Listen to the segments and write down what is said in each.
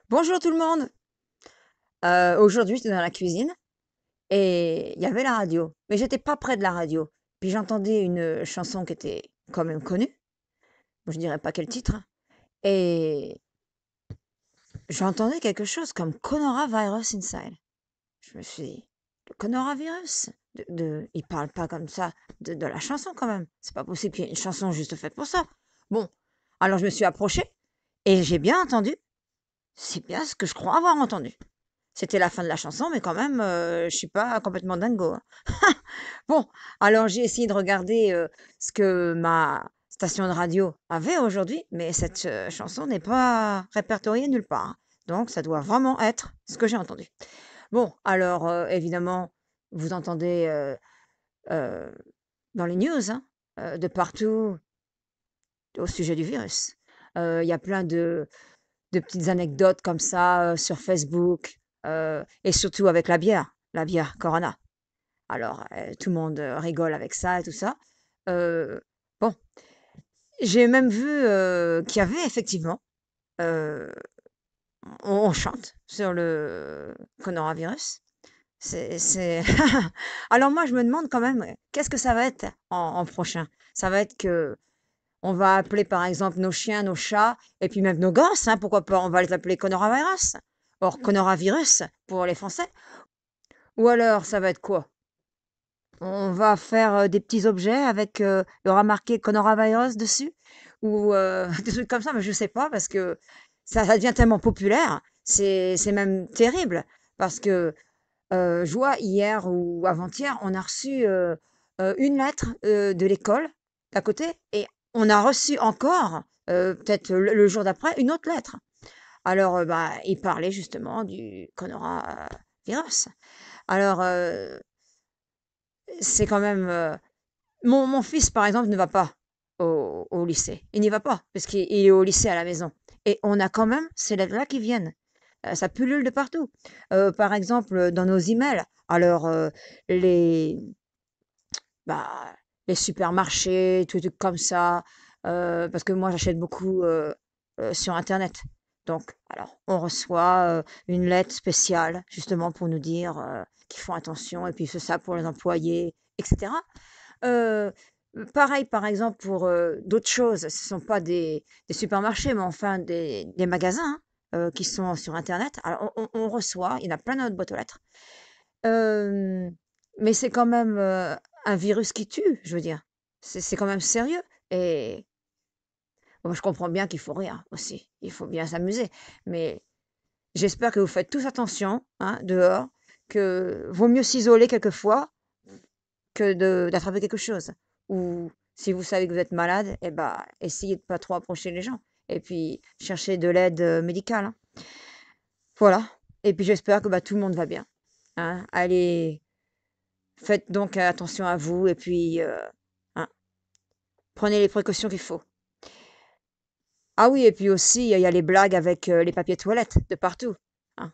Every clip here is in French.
Bonjour tout le monde. Aujourd'hui, j'étais dans la cuisine et il y avait la radio, mais j'étais pas près de la radio. Puis j'entendais une chanson qui était quand même connue. Bon, je dirais pas quel titre, hein. Et j'entendais quelque chose comme Conora Virus Inside. Je me suis dit, le Conora Virus? Il parle pas comme ça de la chanson quand même. C'est pas possible qu'il y ait une chanson juste faite pour ça. Bon, alors je me suis approchée et j'ai bien entendu. C'est bien ce que je crois avoir entendu. C'était la fin de la chanson, mais quand même, je suis pas complètement dingo, hein. Bon, alors j'ai essayé de regarder, ce que ma station de radio avait aujourd'hui, mais cette, chanson n'est pas répertoriée nulle part, hein. Donc ça doit vraiment être ce que j'ai entendu. Bon, alors, évidemment, vous entendez, heu, dans les news, hein, de partout au sujet du virus. Il y a plein de petites anecdotes comme ça, sur Facebook, et surtout avec la bière Corona. Alors, tout le monde, rigole avec ça et tout ça. Heu, bon, j'ai même vu, qu'il y avait effectivement, heu, on chante sur le coronavirus. C'est alors moi, je me demande quand même, qu'est-ce que ça va être en prochain? Ça va être que on va appeler, par exemple, nos chiens, nos chats et puis même nos gosses, hein, pourquoi pas? On va les appeler coronavirus. Or coronavirus pour les Français. Ou alors ça va être quoi? On va faire, des petits objets avec, il y aura marqué coronavirus dessus? Ou, des trucs comme ça, mais je sais pas parce que ça devient tellement populaire, c'est même terrible parce que, je vois hier ou avant-hier, on a reçu, une lettre, de l'école d'à côté et on a reçu encore, peut-être le jour d'après, une autre lettre. Alors, bah, il parlait justement du coronavirus. Alors, c'est quand même, mon fils, par exemple, ne va pas au lycée. Il n'y va pas parce qu'il est au lycée à la maison et on a quand même ces lettres-là qui viennent. Ça pullule de partout. Par exemple, dans nos emails, alors, les bah, les supermarchés, tout trucs comme ça, parce que moi j'achète beaucoup, sur internet. Donc alors, on reçoit, une lettre spéciale justement pour nous dire, qu'ils font attention et puis c'est ça pour les employés et cetera. Heu, pareil par exemple pour, d'autres choses, ce sont pas des supermarchés, mais enfin des magasins, hein, qui sont sur internet. Alors on reçoit, il y en a plein dans notre boîte aux lettres. Hem, mais c'est quand même, un virus qui tue, je veux dire. C'est quand même sérieux et bon, je comprends bien qu'il faut rire aussi. Il faut bien s'amuser, mais j'espère que vous faites tous attention, hein, dehors, que vaut mieux s'isoler quelquefois que de d'attraper quelque chose. Ou si vous savez que vous êtes malade et bah, essayez de pas trop approcher les gens et puis cherchez de l'aide, médicale, hein. Voilà et puis j'espère que, bah, tout le monde va bien, hein. Allez, faites donc attention à vous et puis, hein, prenez les précautions qu'il faut. Ah oui et puis aussi, il y a les blagues avec, les papiers toilettes de partout, hein.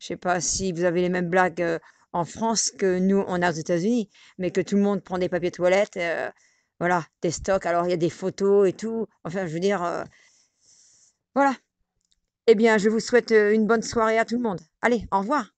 Je sais pas si vous avez les mêmes blagues, en France que nous on a aux États-Unis, mais que tout le monde prend des papiers toilettes, voilà, des stocks. Alors il y a des photos et tout. Enfin, je veux dire, voilà. Eh bien, je vous souhaite, une bonne soirée à tout le monde. Allez, au revoir.